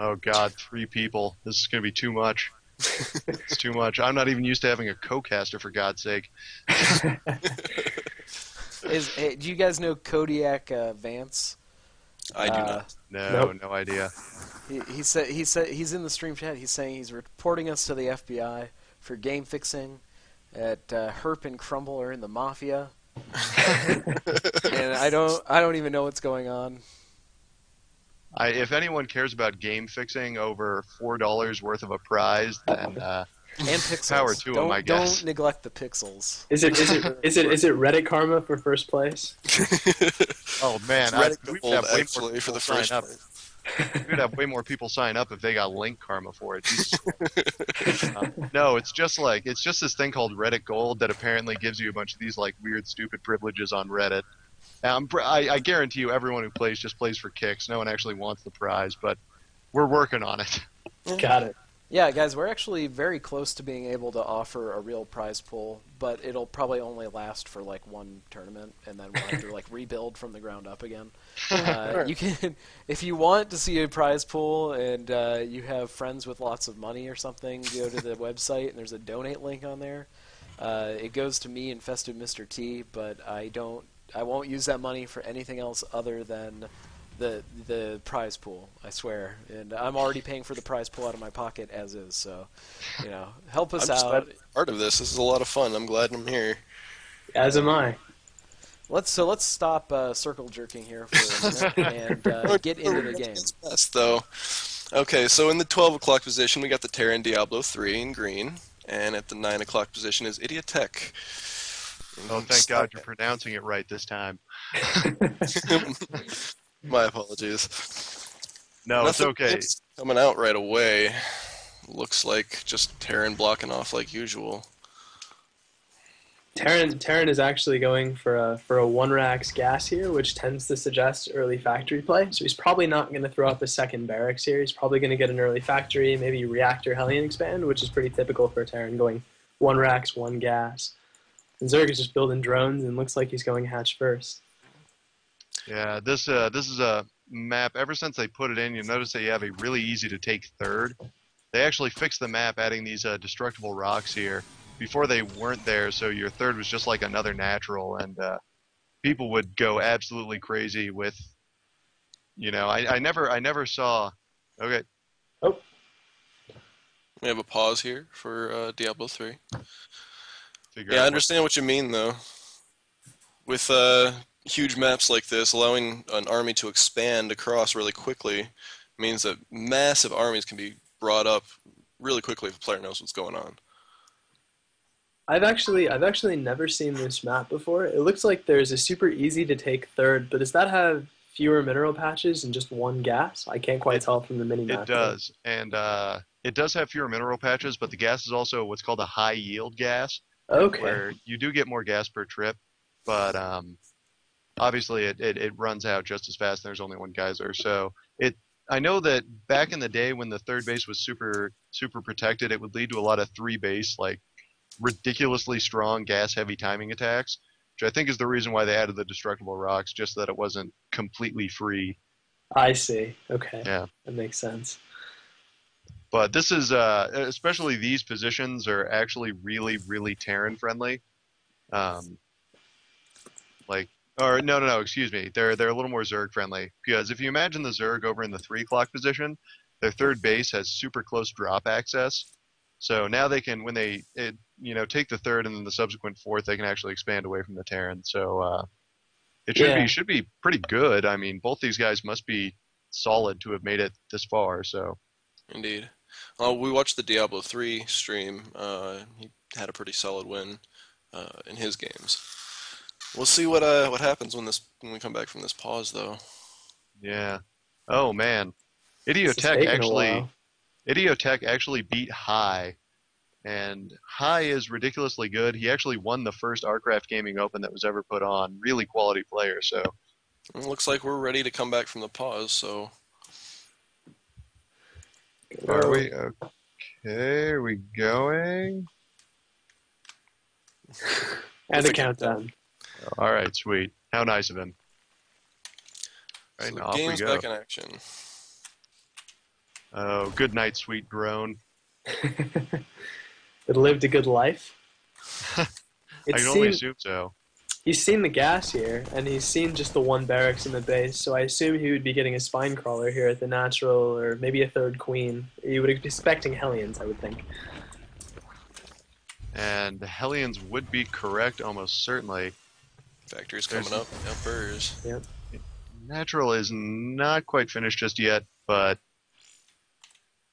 Oh God, 3 people. This is gonna be too much. It's too much. I'm not even used to having a co-caster, for God's sake. Hey, do you guys know Kodiak Vance? I do Uh, not. No, Nope. no idea. he said he's in the stream chat. He's saying he's reporting us to the FBI for game fixing. At Herp and Crumble are in the mafia, and I don't even know what's going on. If anyone cares about game fixing over $4 worth of a prize, then And power pixels. to them, I Don't guess. neglect the pixels. Is it Reddit Karma for first place? Oh man, Reddit we would gold have way more actually for people the sign first up. place. We would have way more people sign up if they got link karma for it. Jesus Christ. No, it's just this thing called Reddit Gold that apparently gives you a bunch of these like weird, stupid privileges on Reddit. I guarantee you, everyone who plays just plays for kicks. No one actually wants the prize, but we're working on it. Got it. Yeah, guys, we're actually very close to being able to offer a real prize pool, but it'll probably only last for like one tournament, and then we'll have to like rebuild from the ground up again. You can, if you want to see a prize pool and you have friends with lots of money or something, go to the website and there's a donate link on there. It goes to me and Festive Mr. T, but I won't use that money for anything else other than the prize pool, I swear. And I'm already paying for the prize pool out of my pocket as is, so help I'm us just glad out. to be part of this. This is a lot of fun. I'm glad I'm here. As am I. Let's stop circle jerking here for a minute and get into the game. Best, though. Okay, so in the 12 o'clock position, we got the Terran DiabloThree in green, and at the 9 o'clock position is IDIOTEQUE. Oh, thank God you're pronouncing it right this time. My apologies. No, it's Nothing okay. is coming out right away. Looks like just Terran blocking off like usual. Terran is actually going for a one racks gas here, which tends to suggest early factory play. So he's probably not going to throw up a second barracks here. He's probably going to get an early factory, maybe reactor Hellion expand, which is pretty typical for Terran, going one racks, one gas. And Zerg is just building drones and looks like he's going hatch first. Yeah, this is a map. Ever since they put it in, you notice that you have a really easy to take third. They actually fixed the map, adding these destructible rocks here. Before they weren't there, so your third was just like another natural, and people would go absolutely crazy with. I never saw. Okay. Oh, We have a pause here for DiabloThree. Figure Yeah, I out understand what you mean, though. With huge maps like this, allowing an army to expand across really quickly means that massive armies can be brought up really quickly if a player knows what's going on. I've actually never seen this map before. It looks like there's a super easy to take third, but does that have fewer mineral patches and just one gas? I can't quite tell from the mini map. It does, and it does have fewer mineral patches, but the gas is also what's called a high yield gas, Okay. where you do get more gas per trip, but obviously it runs out just as fast. And there's only one geyser, so I know that back in the day when the third base was super protected, it would lead to a lot of three base, like ridiculously strong gas heavy timing attacks, which I think is the reason why they added the destructible rocks, just that it wasn't completely free. I see. Okay. Yeah. That makes sense. But this is especially these positions are actually really Terran friendly. No, excuse me. They're a little more Zerg friendly, because if you imagine the Zerg over in the 3 o'clock position, their third base has super close drop access. So now they can, when they take the third and then the subsequent fourth, they can actually expand away from the Terran. So it should be pretty good. I mean, both these guys must be solid to have made it this far. So Indeed. We watched the DiabloThree stream. He had a pretty solid win in his games. We'll see what happens when we come back from this pause, though. yeah. Oh man, This is taking a while. IDIOTEQUE actually beat High, and High is ridiculously good. He actually won the first rCraftGaming Open that was ever put on. Really quality player. So It looks like we're ready to come back from the pause, so are we okay? Are we going? And a countdown. All right, sweet. How nice of him. All right, the now off we game's go. back in action. Oh, good night, sweet drone. It lived a good life. I It's can only seen, assume so. he's seen the gas here, and he's seen just the one barracks in the base, so I assume he would be getting a spine crawler here at the natural, or maybe a third queen. You would be expecting Hellions, I would think. And the Hellions would be correct almost certainly. Factory's coming up. Uppers. Yep. Natural is not quite finished just yet, but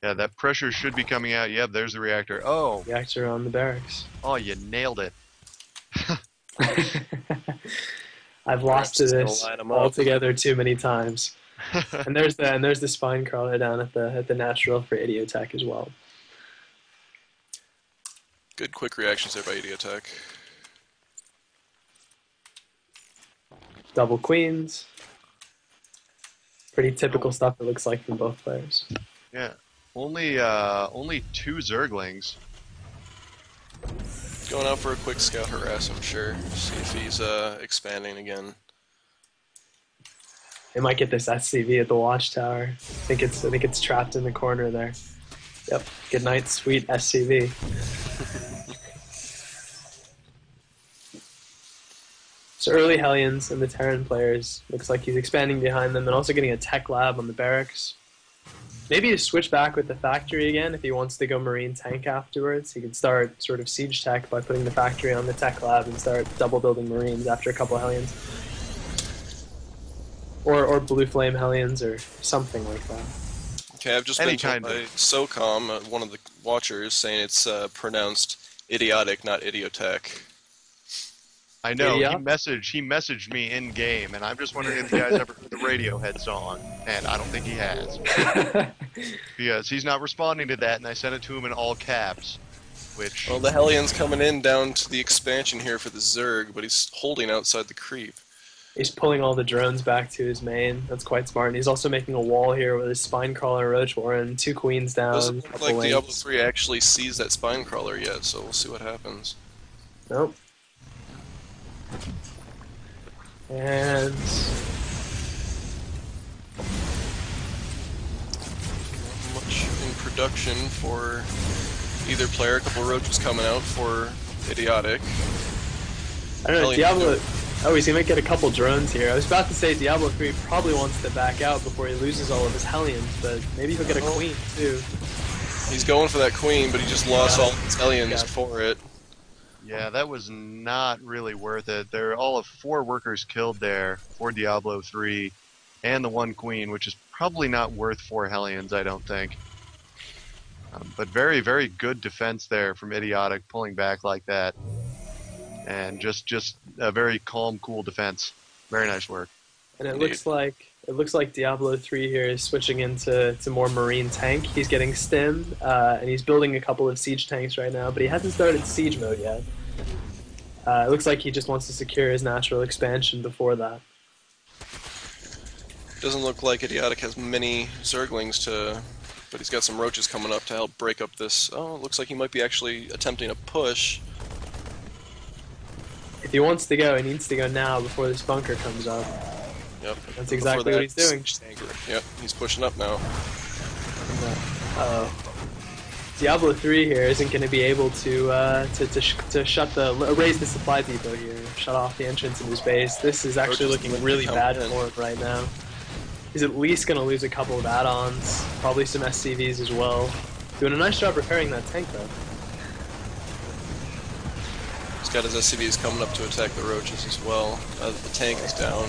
yeah, that pressure should be coming out. Yep, there's the reactor. Oh, Reactor on the barracks. oh, you nailed it. I've lost to Perhaps this gonna line 'em up. altogether too many times. And there's the spine crawler down at the natural for IDIOTEQUE as well. Good quick reactions there by IDIOTEQUE. Double queens. Pretty typical stuff it looks like from both players. Yeah, only 2 Zerglings. Going out for a quick scout harass, I'm sure. See if he's expanding again. They might get this SCV at the watchtower. I think it's trapped in the corner there. Yep. Good night, sweet SCV. So early Hellions and the Terran players. Looks like he's expanding behind them and also getting a tech lab on the barracks. Maybe to switch back with the factory again if he wants to go Marine tank afterwards. He could start sort of siege tech by putting the factory on the tech lab and start double building Marines after a couple Hellions. Or Blue Flame Hellions or something like that. Okay, I've just Any been told kind by of- SOCOM, one of the watchers, saying it's pronounced idiotic, not IDIOTEQUE. I know, Yeah. he messaged me in game, and I'm just wondering if the guy's ever heard the Radiohead song, and I don't think he has. Because he's not responding to that, and I sent it to him in all caps, which... Well, the Hellions coming in down to the expansion here for the Zerg, but he's holding outside the creep. He's pulling all the drones back to his main. That's quite smart. And he's also making a wall here with his spine crawler, Roach Warren, 2 queens down. Doesn't look couple like lanes. DiabloThree actually sees that spine crawler yet, so we'll see what happens. Nope. And Much in production for either player. A couple roaches coming out for Idiotic. I don't know, Hellions Diablo. Oh, he's gonna get a couple drones here. I was about to say DiabloThree probably wants to back out before he loses all of his Hellions, but maybe he'll get a queen too. He's going for that queen, but he just lost all his Hellions Yeah. for it. Yeah, that was not really worth it. There are all of 4 workers killed there for DiabloThree, and the 1 queen, which is probably not worth 4 Hellions, I don't think. But very, very good defense there from Idiotic, pulling back like that. And just a very calm, cool defense. Very nice work. And it Indeed. looks like Diablo3 here is switching into more Marine tank. He's getting stim, and he's building a couple of siege tanks right now, but he hasn't started siege mode yet. It looks like he just wants to secure his natural expansion before that. Doesn't look like Idiotic has many Zerglings to... But he's got some roaches coming up to help break up this... Oh, it looks like he might be actually attempting a push. If he wants to go, he needs to go now before this bunker comes up. Yep. That's exactly what he's doing. Yep, he's pushing up now. Diablo3 here isn't going to be able to raise the supply depot here, shut off the entrance of his base. This is actually looking really bad for him right now. He's at least going to lose a couple of add-ons, probably some SCVs as well. Doing a nice job repairing that tank though. He's got his SCVs coming up to attack the roaches as well. The tank is down.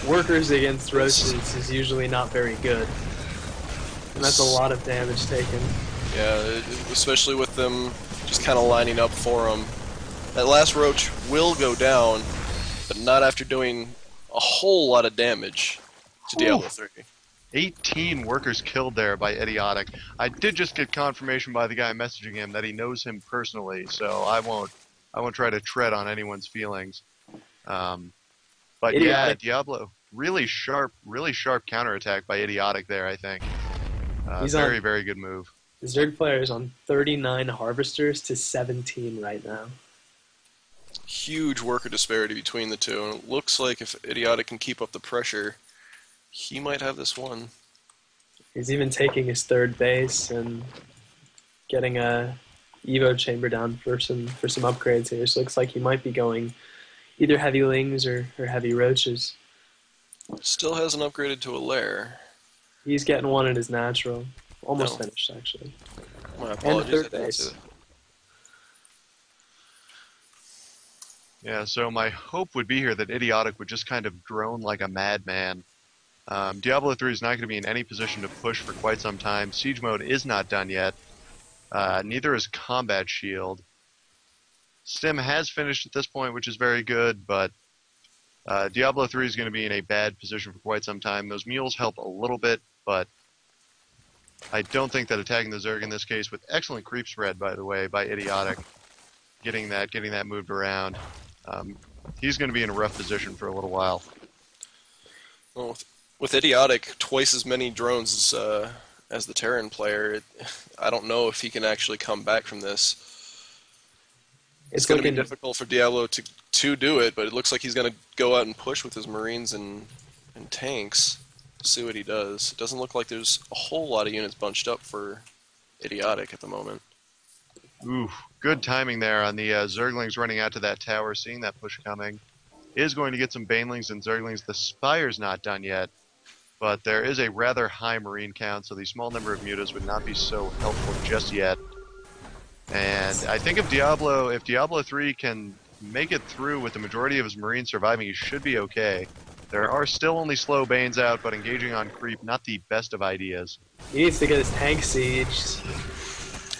Workers against roaches is usually not very good. And that's a lot of damage taken. Yeah, especially with them just kind of lining up for him. That last roach will go down, but not after doing a whole lot of damage to DiabloThree. 18 workers killed there by Idiotic. I did just get confirmation by the guy messaging him that he knows him personally, so I won't try to tread on anyone's feelings. But Idiotic. yeah, Diablo, really sharp counterattack by Idiotic there, I think. He's very, on- very good move. The Zerg player is on 39 harvesters to 17 right now. Huge worker disparity between the two, and it looks like if Idiotic can keep up the pressure, he might have this one. He's even taking his third base and getting a Evo chamber down for some upgrades here. So it looks like he might be going either heavy lings or heavy roaches. Still hasn't upgraded to a lair. He's getting one in his natural. Almost No. finished, actually. My And apologies. third I didn't see base. that. Yeah, so my hope would be here that IDIOTEQUE would just kind of drone like a madman. DiabloThree is not going to be in any position to push for quite some time. Siege mode is not done yet. Neither is Combat Shield. Stim has finished at this point, which is very good, but DiabloThree is going to be in a bad position for quite some time. Those mules help a little bit, but I don't think that attacking the Zerg in this case, with excellent creep spread, by the way, by IDIOTEQUE, getting that moved around, he's going to be in a rough position for a little while. Well, with IDIOTEQUE, twice as many drones as the Terran player, I don't know if he can actually come back from this. It's going to be difficult for Diablo to do it, but it looks like he's going to go out and push with his Marines and tanks. See what he does. It doesn't look like there's a whole lot of units bunched up for IDIOTEQUE at the moment. Ooh, good timing there on the Zerglings running out to that tower, seeing that push coming. Is going to get some Banelings and Zerglings. The Spire's not done yet, but there is a rather high Marine count, so the small number of mutas would not be so helpful just yet. And I think if DiabloThree can make it through with the majority of his Marines surviving, he should be okay. There are still only slow Banes out, but engaging on creep, not the best of ideas. He needs to get his tank sieged.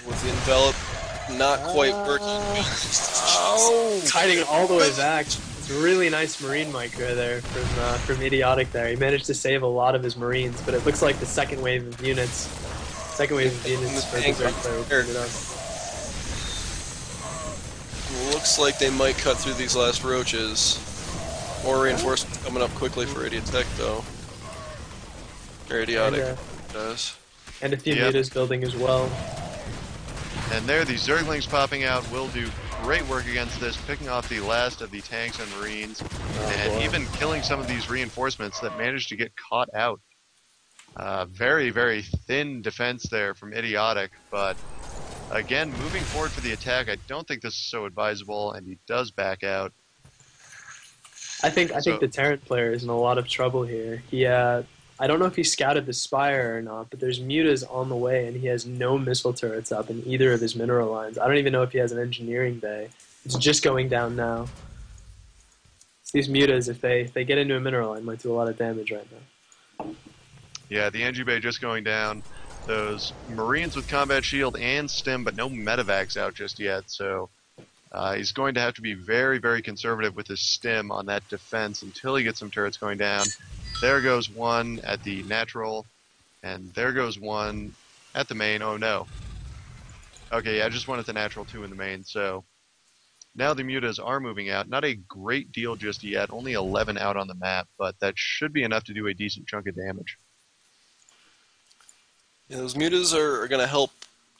With the envelop not quite working. It's hiding all the way back. It's a really nice Marine micro there from IDIOTEQUE there. He managed to save a lot of his Marines, but it looks like the second wave of units for the Zerg player will bring it up. Looks like they might cut through these last roaches. More reinforcements coming up quickly for IDIOTEQUE, though. Or IDIOTEQUE does. And a few mutas building as well. And there, the Zerglings popping out will do great work against this, picking off the last of the tanks and Marines, and even killing some of these reinforcements that managed to get caught out. Very, very thin defense there from IDIOTEQUE, but again, moving forward for the attack, I don't think this is so advisable, and he does back out. I think the Terran player is in a lot of trouble here. I don't know if he scouted the Spire or not, but there's mutas on the way, and he has no missile turrets up in either of his mineral lines. I don't even know if he has an engineering bay. It's just going down now. So these mutas, if they get into a mineral line, might do a lot of damage right now. Yeah, the NG bay just going down. Those Marines with Combat Shield and Stim, but no Medivacs out just yet, so he's going to have to be very, very conservative with his Stim on that defense until he gets some turrets going down. There goes one at the natural, and there goes one at the main. Oh no. Okay, yeah, just one at the natural, two in the main, so now the mutas are moving out. Not a great deal just yet, only 11 out on the map, but that should be enough to do a decent chunk of damage. Yeah, those mutas are going to help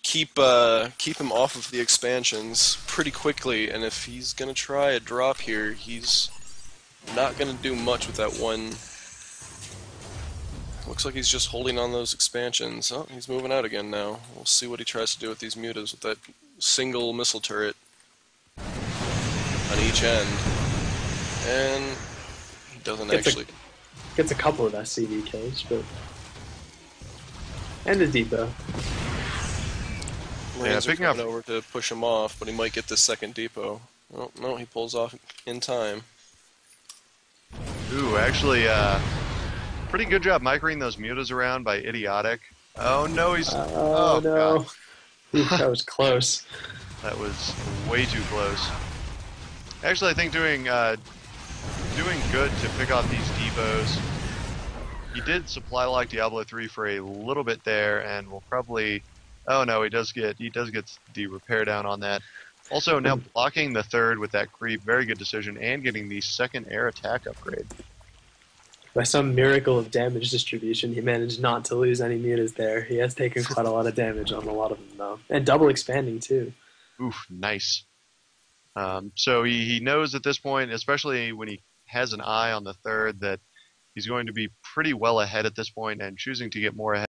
keep him off of the expansions pretty quickly, and if he's going to try a drop here, he's not going to do much with that one. Looks like he's just holding on those expansions. Oh, he's moving out again now. We'll see what he tries to do with these mutas with that single missile turret on each end. And he doesn't actually... Gets a couple of SCV kills, but... And a depot. Marines are coming over to push him off, but he might get the second depot. Oh, no, he pulls off in time. Ooh, actually, pretty good job microing those mutas around by IDIOTEQUE. Oh no, he's... Oh no. God. That was close. That was way too close. Actually, I think doing good to pick off these depots. He did supply lock DiabloThree for a little bit there, and will probably... Oh no, he does get the repair down on that. Also, now blocking the third with that creep, very good decision, and getting the second air attack upgrade. By some miracle of damage distribution, he managed not to lose any mutas there. He has taken quite a lot of damage on a lot of them, though. And double expanding, too. Oof, nice. So he knows at this point, especially when he has an eye on the third, that he's going to be pretty well ahead at this point, and choosing to get more ahead